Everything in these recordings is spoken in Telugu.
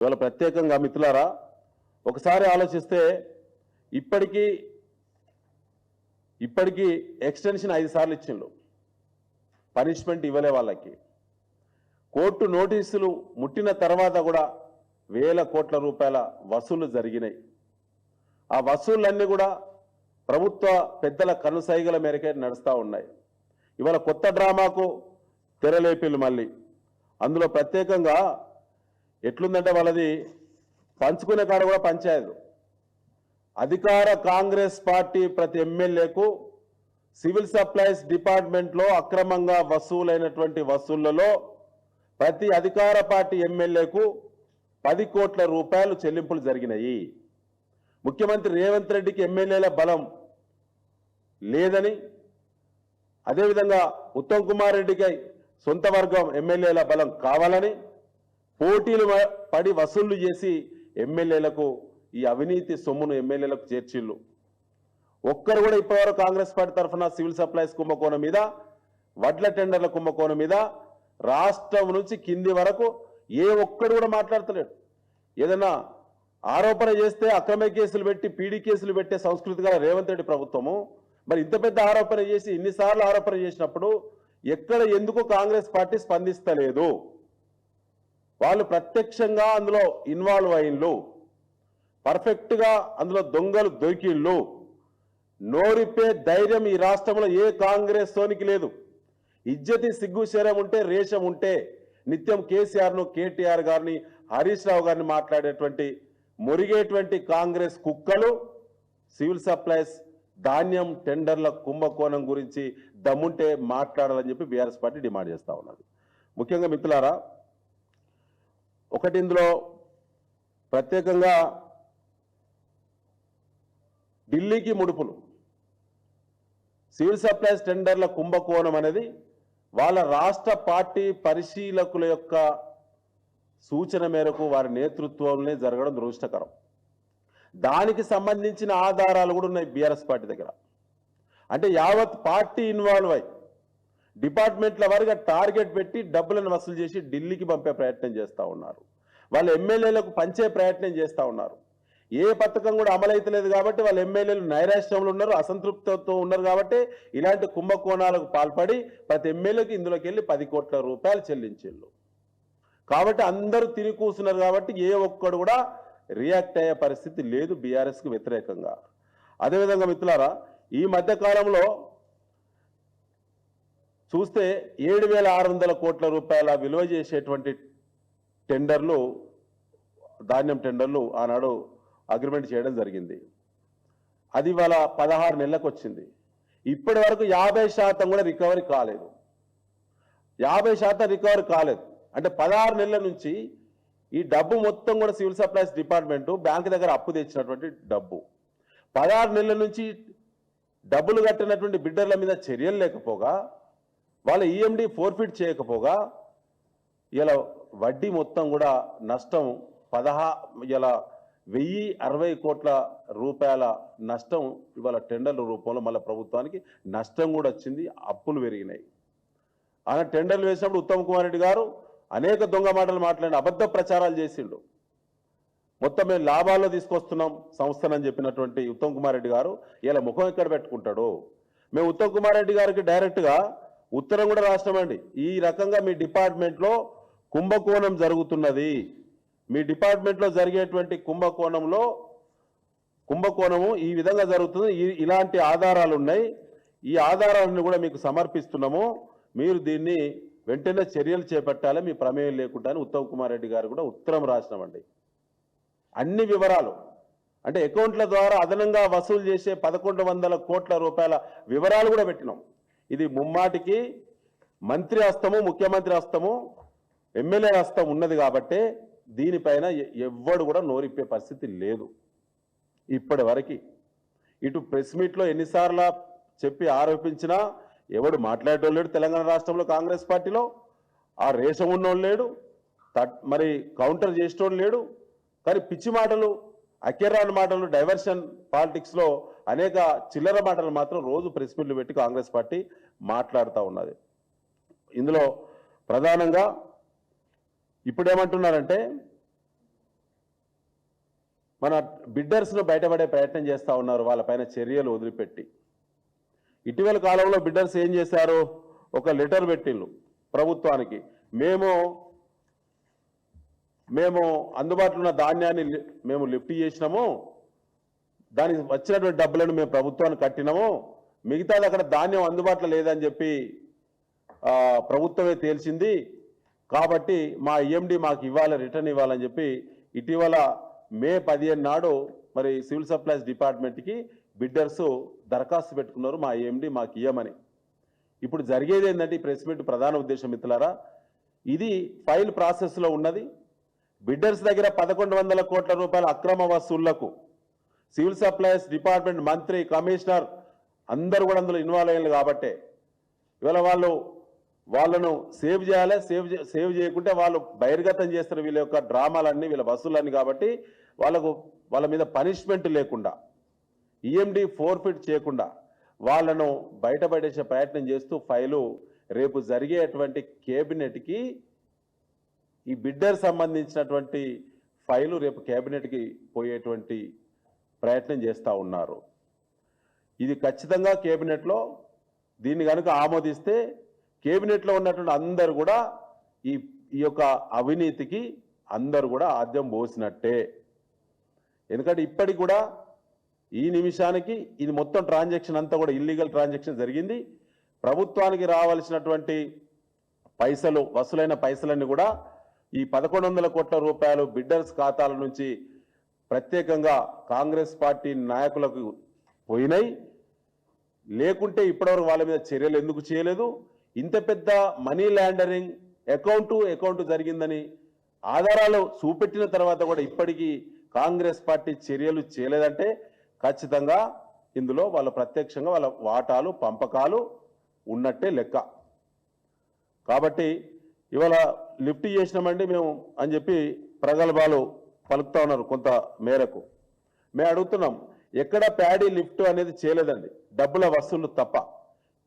ఇవాళ ప్రత్యేకంగా మిత్రులారా ఒకసారి ఆలోచిస్తే ఇప్పటికీ ఎక్స్టెన్షన్ 5 సార్లు ఇచ్చిండ్రు, పనిష్మెంట్ ఇవ్వలే వాళ్ళకి. కోర్టు నోటీసులు ముట్టిన తర్వాత కూడా వేల కోట్ల రూపాయల వసూళ్లు జరిగినాయి. ఆ వసూళ్లన్నీ కూడా ప్రభుత్వ పెద్దల కనుసైగల మేరకే నడుస్తూ ఉన్నాయి. ఇవాళ కొత్త డ్రామాకు తెరలేపిల్లు మళ్ళీ. అందులో ప్రత్యేకంగా ఎట్లుందంటే వాళ్ళది పంచుకునే కాడ కూడా పంచాయతీ. అధికార కాంగ్రెస్ పార్టీ ప్రతి ఎమ్మెల్యేకు సివిల్ సప్లైస్ డిపార్ట్మెంట్లో అక్రమంగా వసూలైనటువంటి వసూళ్లలో ప్రతి అధికార పార్టీ ఎమ్మెల్యేకు 10 కోట్ల రూపాయలు చెల్లింపులు జరిగినాయి. ముఖ్యమంత్రి రేవంత్ రెడ్డికి ఎమ్మెల్యేల బలం లేదని, అదేవిధంగా ఉత్తమ్ కుమార్ రెడ్డికి సొంత వర్గం ఎమ్మెల్యేల బలం కావాలని పోటీలు పడి వసూళ్లు చేసి ఎమ్మెల్యేలకు ఈ అవినీతి సొమ్మును ఎమ్మెల్యేలకు చేర్చిళ్ళు. ఒక్కరు కూడా ఇప్పటివరకు కాంగ్రెస్ పార్టీ తరఫున సివిల్ సప్లైస్ కుంభకోణం మీద, వడ్ల టెండర్ల కుంభకోణం మీద రాష్ట్రం నుంచి కింది వరకు ఏ ఒక్కడు కూడా మాట్లాడతలేడు. ఏదైనా ఆరోపణ చేస్తే అక్రమ కేసులు పెట్టి పీడీ కేసులు పెట్టే సంస్కృతి గల రేవంత్ రెడ్డి ప్రభుత్వము మరి ఇంత పెద్ద ఆరోపణ చేసి ఇన్నిసార్లు ఆరోపణ చేసినప్పుడు ఎక్కడ ఎందుకు కాంగ్రెస్ పార్టీ స్పందిస్తలేదు? వాళ్ళు ప్రత్యక్షంగా అందులో ఇన్వాల్వ్ అయ్యిండ్రు, పర్ఫెక్ట్గా అందులో దొంగలు దొరికిళ్ళు. నోరిప్పే ధైర్యం ఈ రాష్ట్రంలో ఏ కాంగ్రెస్ సోనికి లేదు. ఇజ్జతి సిగ్గు శరం ఉంటే, రేషం ఉంటే నిత్యం కేసీఆర్ను, కేటీఆర్ గారిని, హరీష్ రావు గారిని మాట్లాడేటువంటి మురిగేటువంటి కాంగ్రెస్ కుక్కలు సివిల్ సప్లైస్ ధాన్యం టెండర్ల కుంభకోణం గురించి దమ్ముంటే మాట్లాడాలని చెప్పి బీఆర్ఎస్ పార్టీ డిమాండ్ చేస్తూ ఉన్నది. ముఖ్యంగా మిత్రులారా, ఒకటి ఇందులో ప్రత్యేకంగా ఢిల్లీకి ముడుపులు, సివిల్ సప్లైస్ టెండర్ల కుంభకోణం అనేది వాళ్ళ రాష్ట్ర పార్టీ పరిశీలకుల యొక్క సూచన మేరకు వారి నేతృత్వంలోనే జరగడం దురదృష్టకరం. దానికి సంబంధించిన ఆధారాలు కూడా ఉన్నాయి బీఆర్ఎస్ పార్టీ దగ్గర. అంటే యావత్ పార్టీ ఇన్వాల్వ్ అయ్యి డిపార్ట్మెంట్ల వారిగా టార్గెట్ పెట్టి డబ్బులను వసూలు చేసి ఢిల్లీకి పంపే ప్రయత్నం చేస్తూ ఉన్నారు. వాళ్ళ ఎమ్మెల్యేలకు పంచే ప్రయత్నం చేస్తూ ఉన్నారు. ఏ పథకం కూడా అమలైతలేదు కాబట్టి వాళ్ళ ఎమ్మెల్యేలు నైరాశ్యంలో ఉన్నారు, అసంతృప్తితో ఉన్నారు. కాబట్టి ఇలాంటి కుంభకోణాలకు పాల్పడి ప్రతి ఎమ్మెల్యేకి ఇందులోకి వెళ్ళి 10 కోట్ల రూపాయలు చెల్లించేళ్ళు. కాబట్టి అందరూ తిరిగి కూర్చున్నారు. కాబట్టి ఏ ఒక్కడు కూడా రియాక్ట్ అయ్యే పరిస్థితి లేదు బీఆర్ఎస్కి వ్యతిరేకంగా. అదేవిధంగా మిత్రులారా, ఈ మధ్య కాలంలో చూస్తే 7,600 కోట్ల రూపాయల విలువ చేసేటువంటి టెండర్లు, ధాన్యం టెండర్లు ఆనాడు అగ్రిమెంట్ చేయడం జరిగింది. అది ఇవాళ 16 నెలలకు వచ్చింది. ఇప్పటి వరకు 50% కూడా రికవరీ కాలేదు. 50% రికవరీ కాలేదు. అంటే 16 నెలల నుంచి ఈ డబ్బు మొత్తం కూడా సివిల్ సప్లైస్ డిపార్ట్మెంటు బ్యాంక్ దగ్గర అప్పు తెచ్చినటువంటి డబ్బు, 16 నెలల నుంచి డబ్బులు కట్టినటువంటి బిడ్డర్ల మీద చర్యలు లేకపోగా, వాళ్ళ ఈఎండి ఫోర్ఫిట్ చేయకపోగా ఇలా వడ్డీ మొత్తం కూడా నష్టం ఇలా 1,060 కోట్ల రూపాయల నష్టం ఇవాళ టెండర్ల రూపంలో మళ్ళీ ప్రభుత్వానికి నష్టం కూడా వచ్చింది. అప్పులు పెరిగినాయి. ఆయన టెండర్లు వేసినప్పుడు ఉత్తమ్ కుమార్ రెడ్డి గారు అనేక దొంగ మాటలు మాట్లాడి అబద్ధ ప్రచారాలు చేసిండు. మొత్తం మేము లాభాల్లో తీసుకొస్తున్నాం సంస్థనని చెప్పినటువంటి ఉత్తమ్ కుమార్ రెడ్డి గారు ఇలా ముఖం ఎక్కడ పెట్టుకుంటాడు? మేము ఉత్తమ్ కుమార్ రెడ్డి గారికి డైరెక్ట్గా ఉత్తరం కూడా రాష్ట్రమండి, ఈ రకంగా మీ డిపార్ట్మెంట్లో కుంభకోణం జరుగుతున్నది, మీ డిపార్ట్మెంట్లో జరిగేటువంటి కుంభకోణము ఈ విధంగా జరుగుతుంది, ఇలాంటి ఆధారాలు ఉన్నాయి, ఈ ఆధారాలను కూడా మీకు సమర్పిస్తున్నాము, మీరు దీన్ని వెంటనే చర్యలు చేపట్టాలి, మీ ప్రమేయం లేకుండా అని ఉత్తమ్ కుమార్ రెడ్డి గారు కూడా ఉత్తరం రాసినామండి. అన్ని వివరాలు అంటే అకౌంట్ల ద్వారా అదనంగా వసూలు చేసే 1,100 కోట్ల రూపాయల వివరాలు కూడా పెట్టినాం. ఇది ముమ్మాటికి మంత్రి హస్తము, ముఖ్యమంత్రి హస్తము, ఎమ్మెల్యే హస్తం ఉన్నది. కాబట్టి దీనిపైన ఎవ్వడు కూడా నోరిప్పే పరిస్థితి లేదు ఇప్పటి వరకు. ఇటు ప్రెస్ మీట్లో ఎన్నిసార్లు చెప్పి ఆరోపించినా ఎవడు మాట్లాడేటోళ్ళు లేడు. తెలంగాణ రాష్ట్రంలో కాంగ్రెస్ పార్టీలో ఆ రేషం ఉన్నోళ్ళు లేడు, మరి కౌంటర్ చేసేటోళ్ళు లేడు. కానీ పిచ్చి మాటలు, అకేరాని మాటలు, డైవర్షన్ పాలిటిక్స్లో అనేక చిల్లర మాటలు మాత్రం రోజు ప్రెస్ మీట్లు పెట్టి కాంగ్రెస్ పార్టీ మాట్లాడుతూ ఉన్నది. ఇందులో ప్రధానంగా ఇప్పుడేమంటున్నారంటే మన బిడ్డర్స్ను బయటపడే ప్రయత్నం చేస్తూ ఉన్నారు, వాళ్ళపైన చర్యలు వదిలిపెట్టి. ఇటీవల కాలంలో బిడ్డర్స్ ఏం చేశారు, ఒక లెటర్ పెట్టిళ్ళు ప్రభుత్వానికి, మేము అందుబాటులో ఉన్న ధాన్యాన్ని మేము లిఫ్ట్ చేసినాము, దానికి వచ్చినటువంటి డబ్బులను మేము ప్రభుత్వానికి కట్టినాము, మిగతాది అక్కడ ధాన్యం అందుబాటులో లేదని చెప్పి ప్రభుత్వమే తేల్చింది, కాబట్టి మా ఈఎండి మాకు ఇవ్వాలి, రిటర్న్ ఇవ్వాలని చెప్పి ఇటీవల మే 15 నాడు మరి సివిల్ సప్లైస్ డిపార్ట్మెంట్కి బిడ్డర్స్ దరఖాస్తు పెట్టుకున్నారు, మా ఈఎండి మాకు ఇవ్వమని. ఇప్పుడు జరిగేది ఏంటంటే ఈ ప్రెస్ మీట్ ప్రధాన ఉద్దేశం మిత్రులారా, ఇది ఫైల్ ప్రాసెస్లో ఉన్నది. బిడ్డర్స్ దగ్గర 1100 కోట్ల రూపాయల అక్రమ వసూళ్లకు సివిల్ సప్లైస్ డిపార్ట్మెంట్ మంత్రి, కమిషనర్ అందరూ కూడా అందులో ఇన్వాల్వ్ అయ్యారు. కాబట్టే ఇవాళ వాళ్ళను సేవ్ చేయాలి, సేవ్ చేయకుంటే వాళ్ళు బహిర్గతం చేస్తారు వీళ్ళ యొక్క డ్రామాలన్నీ, వీళ్ళ వసూలన్నీ. కాబట్టి వాళ్ళ మీద పనిష్మెంట్ లేకుండా, ఈఎండి ఫోర్ఫిట్ చేయకుండా వాళ్ళను బయటపడేసే ప్రయత్నం చేస్తూ ఫైలు రేపు జరిగేటువంటి కేబినెట్కి, ఈ బిడ్డర్ సంబంధించినటువంటి ఫైలు రేపు కేబినెట్కి పోయేటువంటి ప్రయత్నం చేస్తూ ఉన్నారు. ఇది ఖచ్చితంగా కేబినెట్లో దీన్ని కనుక ఆమోదిస్తే కేబినెట్లో ఉన్నటువంటి అందరూ కూడా ఈ యొక్క అవినీతికి అందరూ కూడా ఆద్యం పోసినట్టే. ఎందుకంటే ఇప్పటికి కూడా ఈ నిమిషానికి ఇది మొత్తం ట్రాన్సాక్షన్ అంతా కూడా ఇల్లీగల్ ట్రాన్సాక్షన్ జరిగింది. ప్రభుత్వానికి రావాల్సినటువంటి పైసలు, వసూలైన పైసలన్నీ కూడా ఈ 1100 కోట్ల రూపాయలు బిడ్డర్స్ ఖాతాల నుంచి ప్రత్యేకంగా కాంగ్రెస్ పార్టీ నాయకులకు పోయినాయి. లేకుంటే ఇప్పటివరకు వాళ్ళ మీద చర్యలు ఎందుకు చేయలేదు? ఇంత పెద్ద మనీ లాండరింగ్ అకౌంట్ జరిగిందని ఆధారాలు చూపెట్టిన తర్వాత కూడా ఇప్పటికీ కాంగ్రెస్ పార్టీ చర్యలు చేయలేదంటే ఖచ్చితంగా ఇందులో వాళ్ళ ప్రత్యక్షంగా వాళ్ళ వాటాలు, పంపకాలు ఉన్నట్టే లెక్క. కాబట్టి ఇవాళ లిఫ్ట్ చేసినామండి మేము అని చెప్పి ప్రగల్భాలు పలుకుతా ఉన్నారు కొంత మేరకు. మేము అడుగుతున్నాం, ఎక్కడ ప్యాడీ లిఫ్ట్ అనేది చేయలేదండి, డబ్బుల వసూళ్లు తప్ప.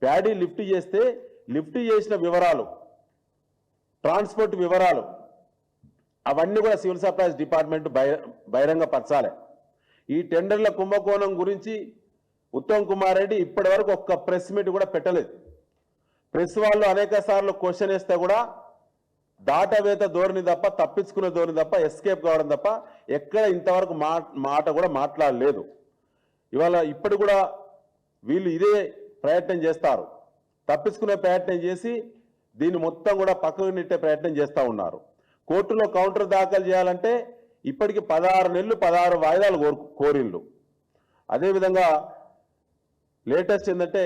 ప్యాడీ లిఫ్ట్ చేస్తే లిఫ్ట్ చేసిన వివరాలు, ట్రాన్స్పోర్ట్ వివరాలు అవన్నీ కూడా సివిల్ సప్లైస్ డిపార్ట్మెంట్ బహిరంగపరచాలి. ఈ టెండర్ల కుంభకోణం గురించి ఉత్తమ్ కుమార్ రెడ్డి ఇప్పటి వరకు ఒక్క ప్రెస్ మీట్ కూడా పెట్టలేదు. ప్రెస్ వాళ్ళు అనేక సార్లు క్వశ్చన్ వేస్తే కూడా దాటవేత ధోరణి తప్ప, తప్పించుకునే ధోరణి తప్ప, ఎస్కేప్ కావడం తప్ప ఎక్కడ ఇంతవరకు మాట కూడా మాట్లాడలేదు. ఇవాళ ఇప్పుడు కూడా వీళ్ళు ఇదే ప్రయత్నం చేస్తారు, తప్పించుకునే ప్రయత్నం చేసి దీన్ని మొత్తం కూడా పక్కకు నెట్టే ప్రయత్నం చేస్తూ ఉన్నారు. కోర్టులో కౌంటర్ దాఖలు చేయాలంటే ఇప్పటికి 16 నెలలు 16 వాయిదాలు కోరిళ్ళు. అదేవిధంగా లేటెస్ట్ ఏంటంటే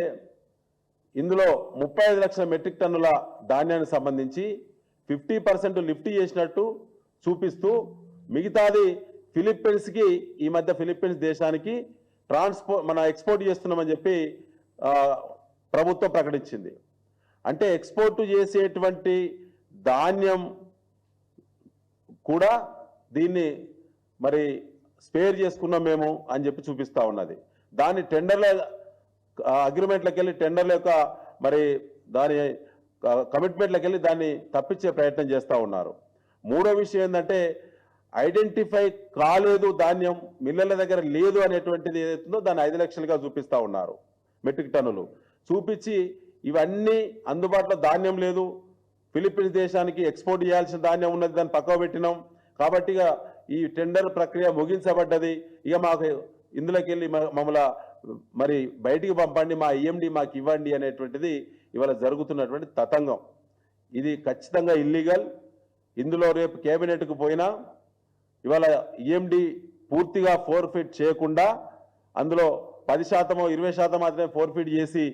ఇందులో 35 లక్షల మెట్రిక్ టన్నుల ధాన్యానికి సంబంధించి 50% లిఫ్ట్ చేసినట్టు చూపిస్తూ మిగతాది ఫిలిప్పీన్స్కి, ఈ మధ్య ఫిలిప్పీన్స్ దేశానికి మన ఎక్స్పోర్ట్ చేస్తున్నామని చెప్పి ప్రభుత్వం ప్రకటించింది. అంటే ఎక్స్పోర్ట్ చేసేటువంటి ధాన్యం కూడా దీన్ని మరి స్పేర్ చేసుకున్నాం మేము అని చెప్పి చూపిస్తూ ఉన్నది. దాని టెండర్ల అగ్రిమెంట్లకు వెళ్ళి, టెండర్ల యొక్క మరి దాని కమిట్మెంట్లకు వెళ్ళి దాన్ని తప్పించే ప్రయత్నం చేస్తూ ఉన్నారు. మూడో విషయం ఏంటంటే ఐడెంటిఫై కాలేదు, ధాన్యం మిల్లర్ల దగ్గర లేదు అనేటువంటిది ఏదైతుందో దాన్ని 5 లక్షలుగా చూపిస్తూ ఉన్నారు. మెట్రిక్ టన్నులు చూపించి ఇవన్నీ అందుబాటులో ధాన్యం లేదు, ఫిలిప్పీన్స్ దేశానికి ఎక్స్పోర్ట్ చేయాల్సిన ధాన్యం ఉన్నది, దాన్ని పక్కకు పెట్టినాం కాబట్టి ఇక ఈ టెండర్ ప్రక్రియ ముగించబడ్డది, ఇక మాకు ఇందులోకి వెళ్ళి మమ్మల్ని మరి బయటికి పంపండి, మా ఈఎండి మాకు ఇవ్వండి అనేటువంటిది ఇవాళ జరుగుతున్నటువంటి తతంగం. ఇది ఖచ్చితంగా ఇల్లీగల్. ఇందులో రేపు కేబినెట్కు పోయినా ఇవాళ ఈఎండి పూర్తిగా ఫోర్ఫిట్ చేయకుండా అందులో 10% 20% మాత్రమే ఫోర్ఫిట్ చేసి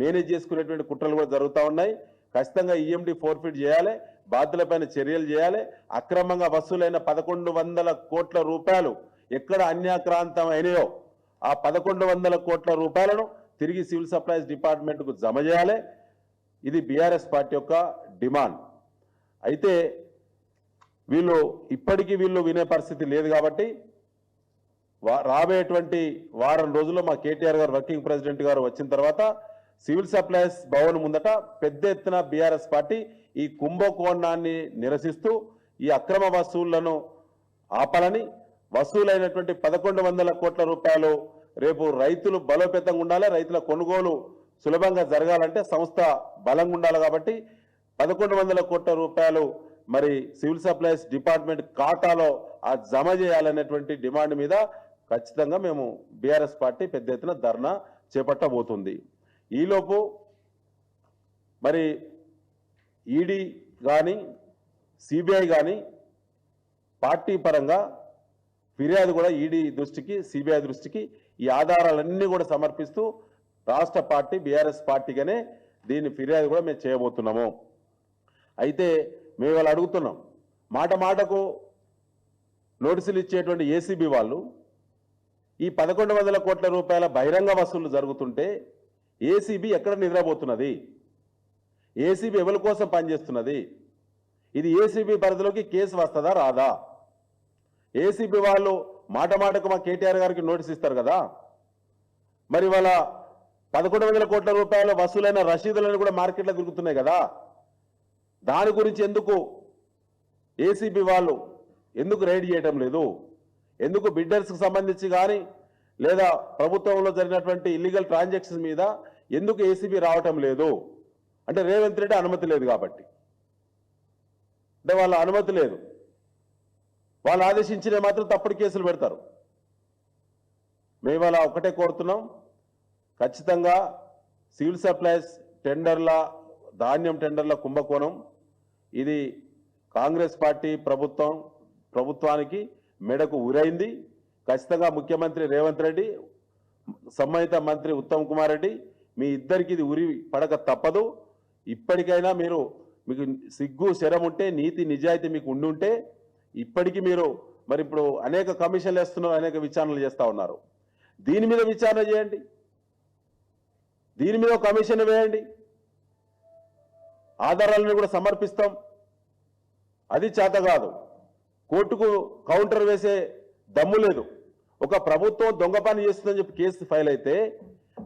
మేనేజ్ చేసుకునేటువంటి కుట్రలు కూడా జరుగుతూ ఉన్నాయి. ఖచ్చితంగా ఈఎండి ఫోర్ఫిట్ చేయాలి, బాధ్యులపైన చర్యలు చేయాలి. అక్రమంగా వసూలైన 1100 కోట్ల రూపాయలు ఎక్కడ అన్యాక్రాంతం అయినాయో ఆ 1100 కోట్ల రూపాయలను తిరిగి సివిల్ సప్లైస్ డిపార్ట్మెంట్కు జమ చేయాలి. ఇది బీఆర్ఎస్ పార్టీ యొక్క డిమాండ్. అయితే ఇప్పటికీ వీళ్ళు వినే పరిస్థితి లేదు కాబట్టి రాబోయేటువంటి వారం రోజుల్లో మా కేటీఆర్ గారు వర్కింగ్ ప్రెసిడెంట్ గారు వచ్చిన తర్వాత సివిల్ సప్లైస్ భవన్ ముందట పెద్ద ఎత్తున బీఆర్ఎస్ పార్టీ ఈ కుంభకోణాన్ని నిరసిస్తూ ఈ అక్రమ వసూళ్లను ఆపాలని, వసూలైనటువంటి 1100 కోట్ల రూపాయలు రేపు రైతులు బలోపేతంగా ఉండాలి, రైతుల కొనుగోలు సులభంగా జరగాలంటే సంస్థ బలంగా ఉండాలి. కాబట్టి 1100 కోట్ల రూపాయలు మరి సివిల్ సప్లైస్ డిపార్ట్మెంట్ ఖాతాలో ఆ జమ చేయాలనేటువంటి డిమాండ్ మీద ఖచ్చితంగా మేము బీఆర్ఎస్ పార్టీ పెద్ద ఎత్తున ధర్నా చేపట్టబోతుంది. ఈలోపు మరి ఈడీ కానీ సిబిఐ కానీ పార్టీ పరంగా ఫిర్యాదు కూడా ఈడీ దృష్టికి సిబిఐ దృష్టికి ఈ ఆధారాలన్నీ కూడా సమర్పిస్తూ రాష్ట్ర పార్టీ బీఆర్ఎస్ పార్టీగానే దీని ఫిర్యాదు కూడా మేము చేయబోతున్నాము. అయితే మేము వాళ్ళు అడుగుతున్నాం, మాట మాటకు నోటీసులు ఇచ్చేటువంటి ఏసీబీ వాళ్ళు ఈ 1100 కోట్ల రూపాయల బహిరంగ వసూళ్లు జరుగుతుంటే ఏసీబీ ఎక్కడ నిద్రపోతున్నది? ఏసీబీ ఎవరి కోసం పనిచేస్తున్నది? ఇది ఏసీబీ పరిధిలోకి కేసు వస్తుందా రాదా? ఏసీబీ వాళ్ళు మాట మాటకు మా కేటీఆర్ గారికి నోటీస్ ఇస్తారు కదా, మరి వాళ్ళ 1100 కోట్ల రూపాయల వసూలైన రసీదులను కూడా మార్కెట్లో తిరుగుతున్నాయి కదా, దాని గురించి ఎందుకు ఏసీబీ వాళ్ళు ఎందుకు రైడ్ చేయటం లేదు? ఎందుకు బిడ్డర్స్కి సంబంధించి కానీ లేదా ప్రభుత్వంలో జరిగినటువంటి ఇల్లీగల్ ట్రాన్సాక్షన్స్ మీద ఎందుకు ఏసీబీ రావటం లేదు? అంటే రేవంత్ రెడ్డి అనుమతి లేదు కాబట్టి, అంటే వాళ్ళ అనుమతి లేదు, వాళ్ళు ఆదేశించిన మాత్రం తప్పుడు కేసులు పెడతారు. మేము అలా ఒకటే కోరుతున్నాం, ఖచ్చితంగా సివిల్ సప్లైస్ టెండర్ల ధాన్యం టెండర్ల కుంభకోణం ఇది కాంగ్రెస్ పార్టీ ప్రభుత్వానికి మెడకు ఉరైంది. ఖచ్చితంగా ముఖ్యమంత్రి రేవంత్ రెడ్డి, సంబంధిత మంత్రి ఉత్తమ్ కుమార్ రెడ్డి మీ ఇద్దరికి ఇది ఉరి పడక తప్పదు. ఇప్పటికైనా మీకు సిగ్గు శరం ఉంటే, నీతి నిజాయితీ మీకు ఉండుంటే ఇప్పటికీ మీరు మరి ఇప్పుడు అనేక కమిషన్లు వేస్తున్నారు, అనేక విచారణలు చేస్తూ ఉన్నారు. దీని మీద విచారణ చేయండి, దీని మీద కమిషన్ వేయండి, ఆధారాలను కూడా సమర్పిస్తాం. అది చేత కాదు, కోర్టుకు కౌంటర్ వేసే దమ్ము లేదు. ఒక ప్రభుత్వం దొంగ పని చేస్తుందని చెప్పి కేసు ఫైల్ అయితే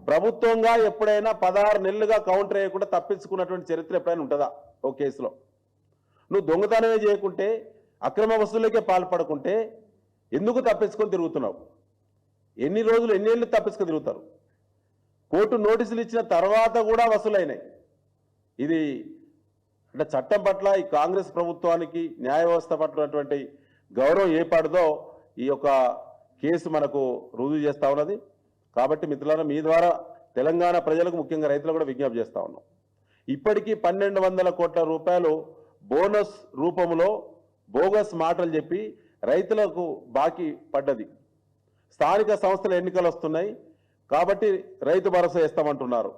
ప్రభుత్వంగా ఎప్పుడైనా 16 నెలలుగా కౌంటర్ వేయకుండా తప్పించుకున్నటువంటి చరిత్ర ఎప్పుడైనా ఉంటుందా ఓ కేసులో? నువ్వు దొంగతనమే చేయకుంటే, అక్రమ వసూళ్ళకే పాల్పడకుంటే ఎందుకు తప్పించుకొని తిరుగుతున్నావు? ఎన్ని రోజులు ఎన్నేళ్ళు తప్పించుకొని తిరుగుతారు? కోర్టు నోటీసులు ఇచ్చిన తర్వాత కూడా వసూలైనాయి. ఇది అంటే చట్టం పట్ల ఈ కాంగ్రెస్ ప్రభుత్వానికి న్యాయ వ్యవస్థ పట్ల గౌరవం ఏ పడదో ఈ యొక్క కేసు మనకు రుజువు చేస్తూ ఉన్నది. కాబట్టి మిత్రులారా, మీ ద్వారా తెలంగాణ ప్రజలకు ముఖ్యంగా రైతులకు కూడా విజ్ఞప్తి చేస్తూ ఉన్నాం. ఇప్పటికీ 1200 కోట్ల రూపాయలు బోనస్ రూపంలో బోగస్ మాటలు చెప్పి రైతులకు బాకీ పడ్డది. స్థానిక సంస్థల ఎన్నికలు వస్తున్నాయి కాబట్టి రైతు భరోసా ఇస్తామంటున్నారు.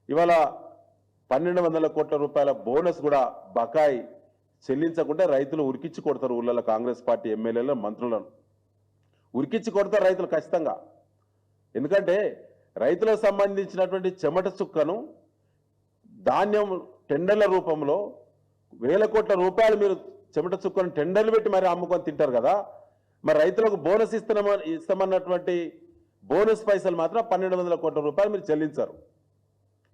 ఇవాళ 1200 కోట్ల రూపాయల బోనస్ కూడా బకాయి చెల్లించకుండా రైతులు ఉరికిచ్చి కొడతారు. ఊళ్ళలో కాంగ్రెస్ పార్టీ ఎమ్మెల్యేలు మంత్రులను ఉరికిచ్చి కొడతారు రైతులు ఖచ్చితంగా. ఎందుకంటే రైతులకు సంబంధించినటువంటి చెమట చుక్కను ధాన్యం టెండర్ల రూపంలో 1000 కోట్ల రూపాయలు మీరు చెమట చుక్కను టెండర్లు పెట్టి మరి అమ్ముకొని తింటారు కదా. మరి రైతులకు బోనస్ ఇస్తామన్నటువంటి బోనస్ పైసలు మాత్రం 1200 కోట్ల రూపాయలు మీరు చెల్లించారు.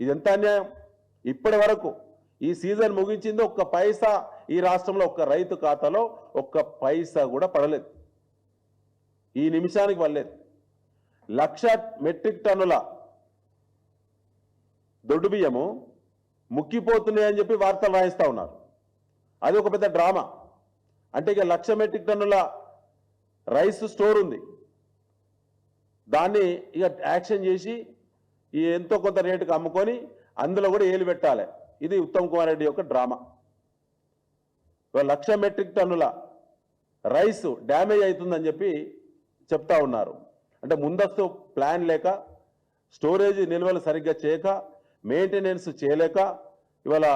ఇది ఎంత అన్యాయం! ఇప్పటి వరకు ఈ సీజన్ ముగించింది, ఒక్క పైసా ఈ రాష్ట్రంలో ఒక్క రైతు ఖాతాలో ఒక్క పైసా కూడా పడలేదు. ఈ నిమిషానికి పడలేదు. 1,00,000 మెట్రిక్ టన్నుల దొడ్డు బియ్యము ముక్కిపోతున్నాయని చెప్పి వార్తలు రాయిస్తూ ఉన్నారు. అది ఒక పెద్ద డ్రామా. అంటే ఇక 1,00,000 మెట్రిక్ టన్నుల రైస్ స్టోర్ ఉంది, దాన్ని ఇక యాక్షన్ చేసి ఈ ఎంతో కొంత రేటుకు అమ్ముకొని అందులో కూడా ఏలు పెట్టాలి. ఇది ఉత్తమ్ కుమార్ రెడ్డి యొక్క డ్రామా. 1,00,000 మెట్రిక్ టన్నుల రైస్ డ్యామేజ్ అవుతుందని చెప్పి చెప్తా ఉన్నారు. అంటే ముందస్తు ప్లాన్ లేక, స్టోరేజ్ నిల్వలు సరిగ్గా చేయక, మెయింటెనెన్స్ చేయలేక ఇవాళ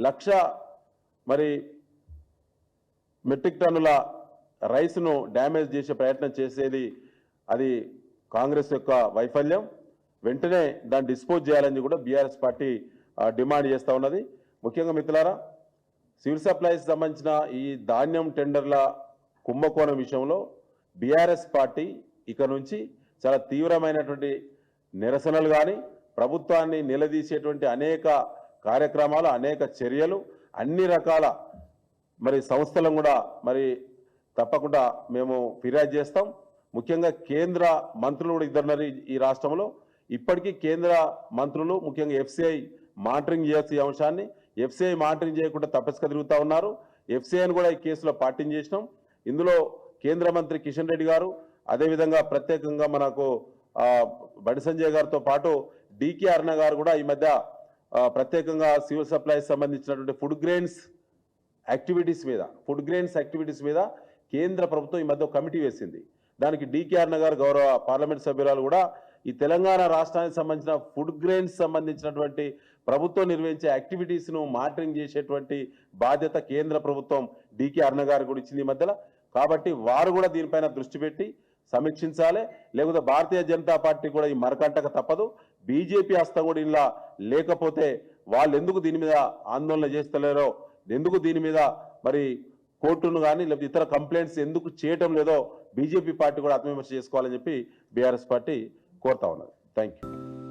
1,00,000 మరి మెట్రిక్ టన్నుల రైస్ను డ్యామేజ్ చేసే ప్రయత్నం చేసేది అది కాంగ్రెస్ యొక్క వైఫల్యం. వెంటనే దాన్ని డిస్పోజ్ చేయాలని కూడా బీఆర్ఎస్ పార్టీ డిమాండ్ చేస్తూ ఉన్నది. ముఖ్యంగా మిత్రులారా, సివిల్ సప్లైస్ సంబంధించిన ఈ ధాన్యం టెండర్ల కుంభకోణం విషయంలో బీఆర్ఎస్ పార్టీ ఇక నుంచి చాలా తీవ్రమైనటువంటి నిరసనలు కానీ, ప్రభుత్వాన్ని నిలదీసేటువంటి అనేక కార్యక్రమాలు, అనేక చర్యలు, అన్ని రకాల మరి సంస్థలను కూడా మరి తప్పకుండా మేము ఫిర్యాదు చేస్తాం. ముఖ్యంగా కేంద్ర మంత్రులు కూడా ఇద్దరున్నారు ఈ రాష్ట్రంలో. ఇప్పటికీ కేంద్ర మంత్రులు ముఖ్యంగా ఎఫ్సిఐ మానిటరింగ్ చేయాల్సిన ఈ అంశాన్ని ఎఫ్సిఐ మానిటరింగ్ చేయకుండా తప్పస్క తిరుగుతూ ఉన్నారు. ఎఫ్సిఐని కూడా ఈ కేసులో పార్టీని చేసినాం. ఇందులో కేంద్ర మంత్రి కిషన్ రెడ్డి గారు, అదేవిధంగా ప్రత్యేకంగా మనకు బండి సంజయ్ గారితో పాటు డికే అరుణ గారు కూడా ఈ మధ్య ప్రత్యేకంగా సివిల్ సప్లైస్ సంబంధించినటువంటి ఫుడ్ గ్రెయిన్స్ యాక్టివిటీస్ మీద కేంద్ర ప్రభుత్వం ఈ మధ్య కమిటీ వేసింది. దానికి డికే అరుణ గారు గౌరవ పార్లమెంట్ సభ్యురాలు కూడా ఈ తెలంగాణ రాష్ట్రానికి సంబంధించిన ఫుడ్ గ్రెయిన్స్ సంబంధించినటువంటి ప్రభుత్వం నిర్వహించే యాక్టివిటీస్ను మానిటరింగ్ చేసేటువంటి బాధ్యత కేంద్ర ప్రభుత్వం డికే అరుణ గారు కూడా ఇచ్చింది ఈ మధ్యలో. కాబట్టి వారు కూడా దీనిపైన దృష్టి పెట్టి సమీక్షించాలి. లేకపోతే భారతీయ జనతా పార్టీ కూడా ఈ మరకంటక తప్పదు. బీజేపీ హస్తం కూడా ఇలా లేకపోతే వాళ్ళు ఎందుకు దీని మీద ఆందోళన చేస్తలేరో, ఎందుకు దీని మీద మరి కోర్టును కానీ లేకపోతే ఇతర కంప్లైంట్స్ ఎందుకు చేయటం లేదో బీజేపీ పార్టీ కూడా ఆత్మవిమర్శ చేసుకోవాలని చెప్పి బీఆర్ఎస్ పార్టీ కోరుతా ఉన్నది. Thank you.